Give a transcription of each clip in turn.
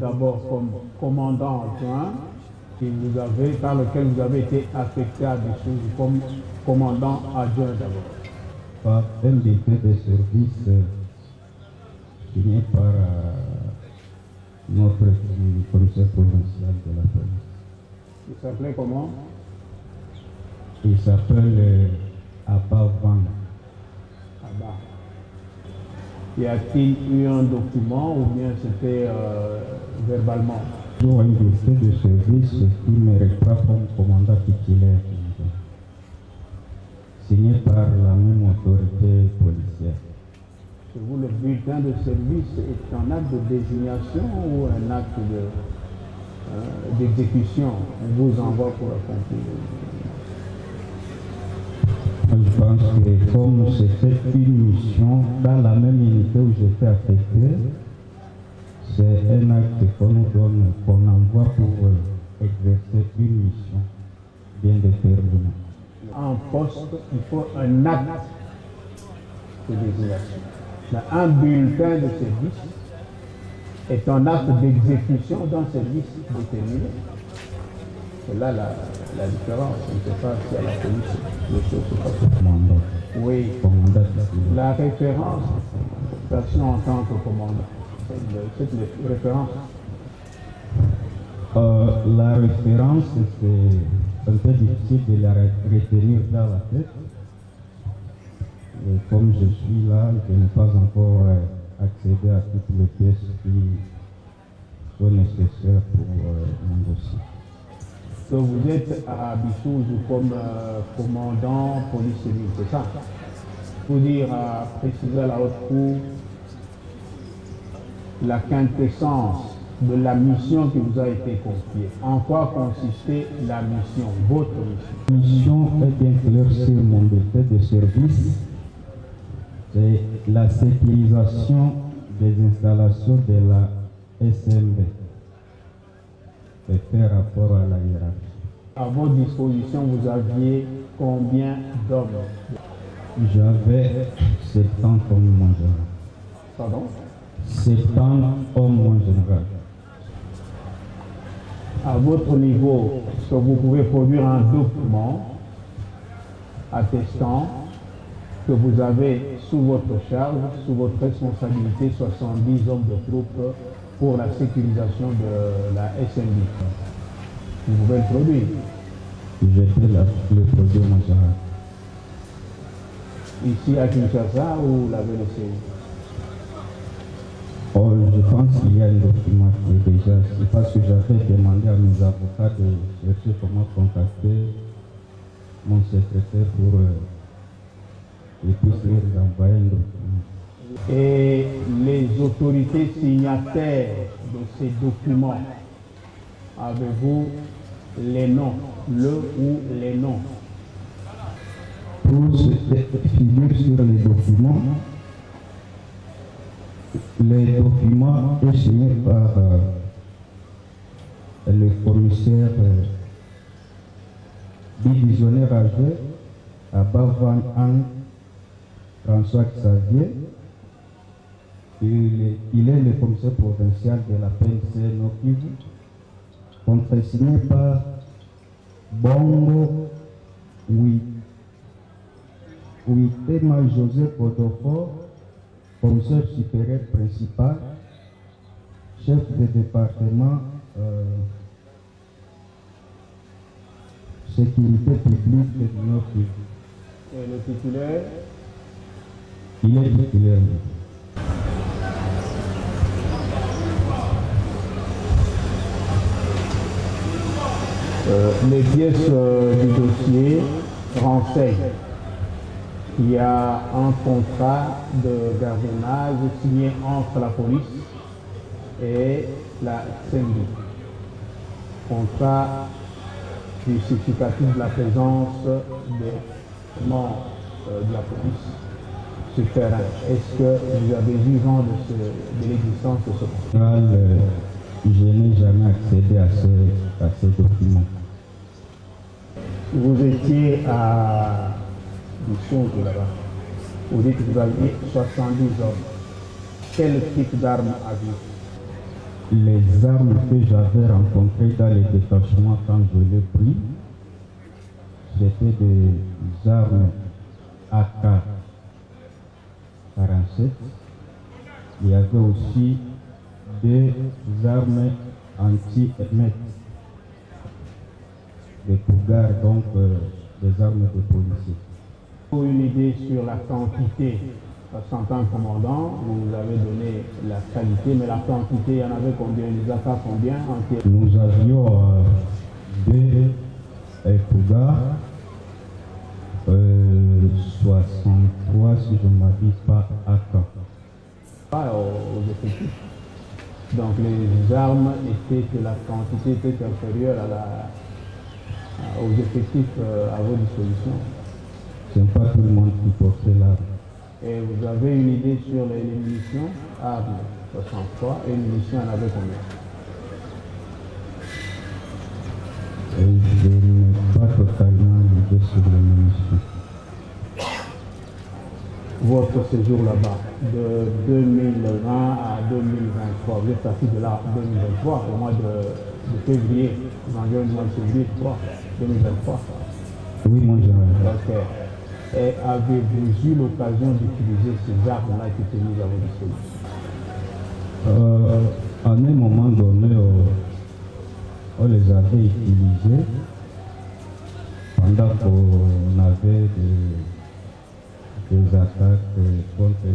D'abord comme commandant adjoint, par lequel vous avez été affecté à Bissou comme commandant adjoint d'abord. Par un décret de service signé par notre commissaire provincial de la police. Il s'appelait comment? Il s'appelle Abba Van. Abba. Y a-t-il eu un document ou bien c'était verbalement? Il y a un décret de service qui me reprend comme commandant titulaire, signé par la même autorité policière. Chez vous, le bulletin de service est un acte de désignation ou un acte d'exécution? On vous envoie pour accomplir. Je pense que comme c'était une mission dans la même unité où j'étais affecté, c'est un acte qu'on nous donne, qu'on envoie pour exercer une mission bien déterminée. En poste, il faut un acte de désignation. Un bulletin de service est un acte d'exécution d'un service déterminé. C'est là la différence. Je ne sais pas si à la police, les choses se passent. Commandant. Oui, la référence, station en tant que commandant, cette référence. La référence, c'est un peu difficile de la retenir dans la tête. Et comme je suis là, je n'ai pas encore accédé à toutes les pièces qui sont nécessaires pour mon dossier. Que vous êtes à Bissou comme commandant police civile, c'est ça? Pour dire, préciser à la haute cour la quintessence de la mission qui vous a été confiée. En quoi consistait la mission, votre mission? La mission est bien claire sur mon bulletin de service. C'est la sécurisation des installations de la SMB. C'est fait rapport à la hiérarchie. À votre disposition, vous aviez combien d'hommes? J'avais 70 hommes en général. Pardon? 70 hommes en général. À votre niveau, est-ce que vous pouvez produire un document attestant que vous avez sous votre charge, sous votre responsabilité, 70 hommes de troupes pour la sécurisation de la SMB? Vous pouvez le produire. Je peux le produire en général. Ici à Kinshasa ou l'avez laissé? Oh, je pense qu'il y a un document qui est déjà. C'est parce que j'avais demandé à mes avocats de chercher comment contacter mon secrétaire pour qu'ils puissent leur envoyer un document. Et les autorités signataires de ces documents, avez-vous les noms, le ou les noms? Pour ce qui figure sur les documents sont signés par le commissaire divisionnaire adjoint Abba Van Ang François Xavier. Il est le commissaire provincial de la PNC Nord Kivu, contresigné par Bongo Uitema José Podofort, commissaire supérieur principal, chef de département sécurité publique de Nord Kivu. Et le titulaire? Il est titulaire. Les pièces du dossier renseignent qu'il y a un contrat de gardiennage signé entre la police et la CND. Contrat justificatif de la présence des membres de la police sur terrain. Est-ce que vous avez vu vent de l'existence de ce contrat? Je n'ai jamais accédé à ces documents. Vous étiez à du son là-bas. Vous dites que vous aviez 70 hommes. Quel type d'armes aviez-vous? les armes que j'avais rencontrées dans les détachements quand je l'ai pris, c'était des armes AK-47. Il y avait aussi des armes anti-émettes, des cougars, donc des armes de policiers. Pour une idée sur la quantité, parce qu'en tant que commandant, vous avez donné la qualité, mais la quantité, il y en avait combien? Les AK combien? Nous avions deux cougars, 63 si je ne m'abuse pas, AK. Aux effectifs. Donc les armes étaient que la quantité était inférieure aux effectifs à vos dispositions. Ce n'est pas tout le monde qui portait l'arme. Et vous avez une idée sur les munitions? Armes 63 et munitions, il y en avait combien? Et je n'ai pas totalement l'idée sur les munitions. Votre séjour là-bas, de 2020 à 2023, vous êtes parti de là en 2023, au mois de février, janvier, mois de février, 2023. Oui, mon général. Ok. Et avez-vous eu l'occasion d'utiliser ces armes-là qui étaient mises à vos dispositions? À un moment donné, on les avait utilisées pendant qu'on avait des attaques contre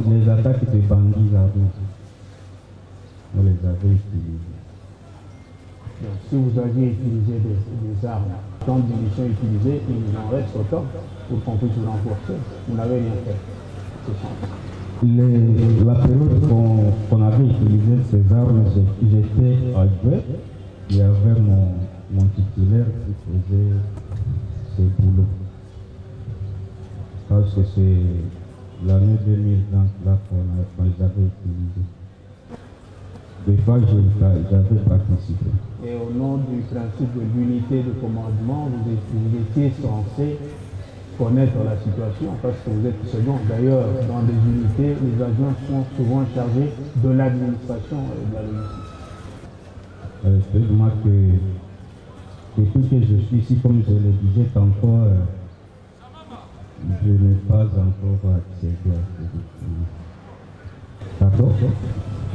les attaques de bandits armés. On les avait utilisées. Donc, si vous aviez utilisé des armes, tant de munitions utilisées, il nous en reste autant pour qu'on puisse vous renforcer. Vous n'avez rien fait. La période qu'on avait utilisé ces armes, j'étais adjoint. Il y avait mon titulaire qui faisait ce boulot. Parce que c'est l'année 2020 là qu'on les avait utilisés. Des fois, j'avais participé. Et au nom du principe de l'unité de commandement, vous étiez censé connaître la situation parce que vous êtes second. D'ailleurs, dans des unités, les agents sont souvent chargés de l'administration et de la logistique. C'est moi que depuis que je suis ici, comme je le disais tantôt, je n'ai pas encore accédé à ces documents. D'accord?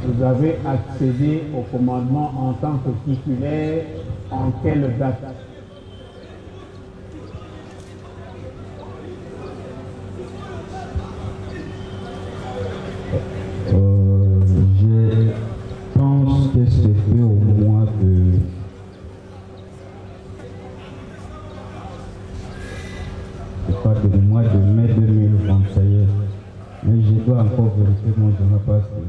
Vous avez accédé au commandement en tant que titulaire en quelle date? Je pense que c'était au mois de... le mois de mai 2021. Mais je dois encore vérifier, moi je n'ai pas fait.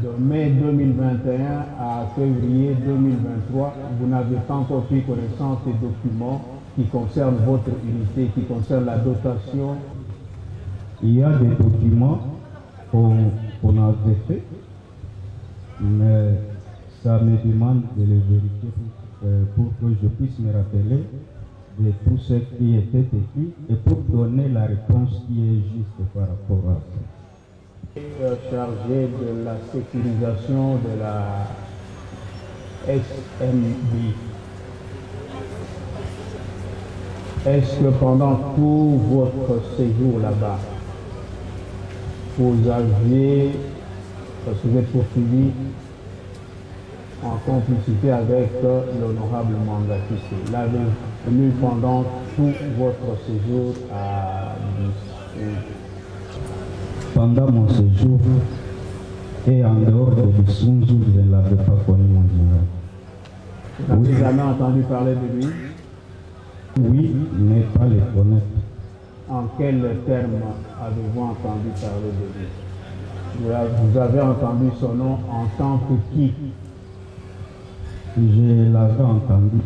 De mai 2021 à février 2023, vous n'avez pas encore pris connaissance des documents qui concernent votre unité, qui concernent la dotation. Il y a des documents qu'on avait fait, mais ça me demande de les vérifier pour que je puisse me rappeler de tout ce qui était écrit et pour donner la réponse qui est juste par rapport à ça. Chargé de la sécurisation de la SMB. Est-ce que pendant tout votre séjour là-bas, vous aviez, parce que vous êtes poursuivi en complicité avec l'honorable Mwanga Kissé, l'avez-vous pendant tout votre séjour à Pendant mon séjour et en dehors de Bissounzou, je ne l'avais pas connu, mon général. Vous n'avez jamais entendu parler de lui? Oui, mais pas le connaître. En quels termes avez-vous entendu parler de lui? Vous avez entendu son nom en tant que qui? Je l'avais entendu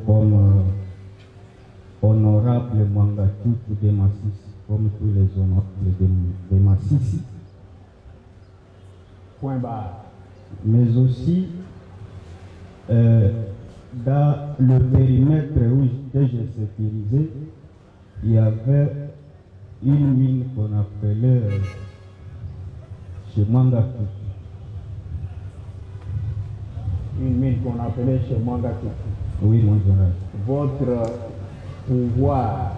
comme honorable Mwanga Tutu de Massissi, comme tous les honorables de Massissi. Point barre. Mais aussi, dans le périmètre que j'ai sécurisé, il y avait une mine qu'on appelait chez Mwanga Tutu. une mine qu'on appelait chez Mwangatou. Oui, mon général. Votre pouvoir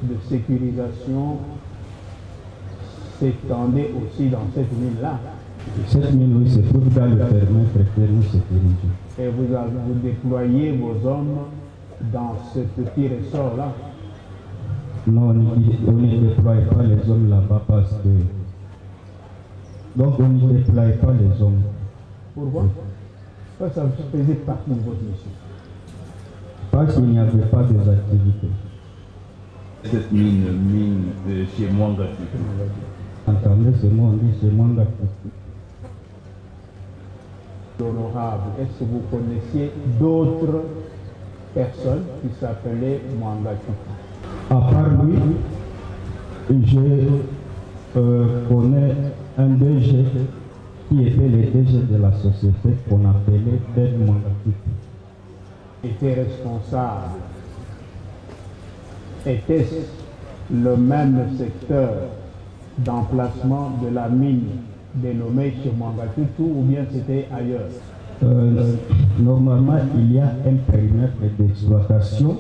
de sécurisation s'étendait aussi dans cette mine-là. Cette mine, oui, se trouve dans le périmètre que nous sécurisons. Et vous déployez vos hommes dans ce petit ressort-là. Non, on ne déploie pas les hommes là-bas parce que... Donc on ne déploie pas les hommes. Pourquoi? Parce que ça faisait partie de votre mission. Parce qu'il n'y avait pas des activités. Cette mine chez Mwangatou. Entendez ce mot, on dit chez Mwangatou. L'honorable, est-ce que vous connaissiez d'autres personnes qui s'appelaient Mwangatou? À part lui, je connais un DG qui était le DG de la société qu'on appelait Del Mwangatou. Était responsable. Était-ce le même secteur d'emplacement de la mine dénommée chez Mwangatou ou bien c'était ailleurs? Normalement, il y a un périmètre d'exploitation.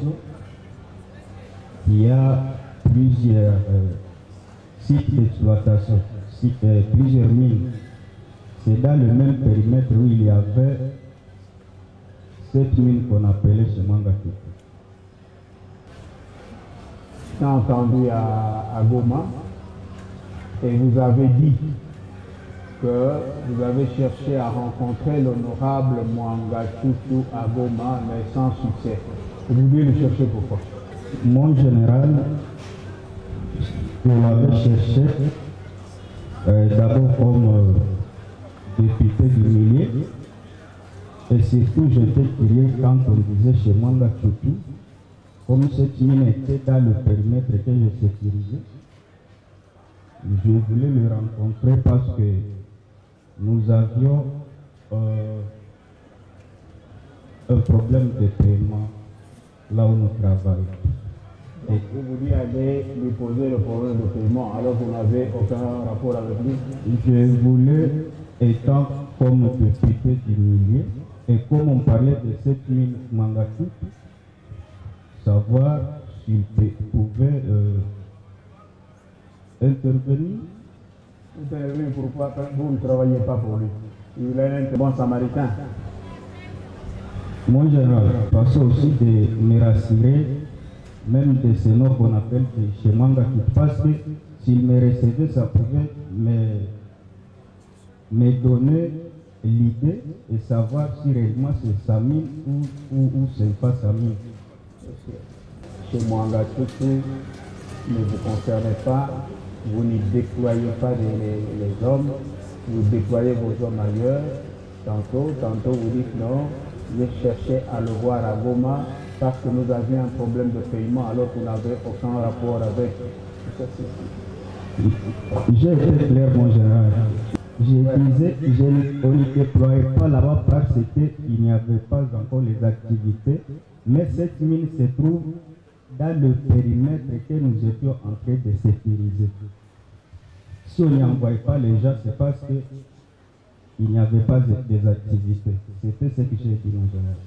Il y a plusieurs sites d'exploitation, plusieurs mines. C'est dans le même périmètre où il y avait cette mine qu'on appelait chez Mwangatou. J'ai entendu à Goma et vous avez dit que vous avez cherché à rencontrer l'honorable Mwangatou à Goma, mais sans succès. Vous voulez le chercher pourquoi? Mon général, on l'avait cherché d'abord comme député du milieu, et surtout j'étais curieux quand on disait chez Mwangatou, comme cette mine était dans le périmètre que je sécurisais. Je voulais le rencontrer parce que nous avions un problème de paiement là où nous travaillons. Et vous vouliez aller lui poser le problème de paiement alors que vous n'avez aucun rapport avec lui? Je voulais, étant comme député du milieu, et comme on parlait de cette mine Mwangatou, savoir s'il pouvait intervenir. Intervenir pourquoi? Vous ne travaillez pas pour lui. Il est un bon samaritain. Mon général, parce aussi de me rassurer, même de ce nom qu'on appelle chez Mwangatou, parce que s'il me recevait, ça pouvait me donner l'idée et savoir si réellement c'est sa mine ou c'est pas sa mine. Chez Mwangatou ne vous concernez pas, vous n'y déployez pas les hommes, vous déployez vos hommes ailleurs. Tantôt vous dites non, j'ai cherché à le voir à Goma parce que nous avions un problème de paiement alors qu'on n'avait aucun rapport avec. J'ai été clair, mon général. Je disais, on ne déployait pas là-bas parce qu'il n'y avait pas encore les activités, mais cette mine se trouve dans le périmètre que nous étions en train de sécuriser. Si on n'y envoyait pas les gens, c'est parce qu'il n'y avait pas des activités. C'était ce que j'ai dit, mon général.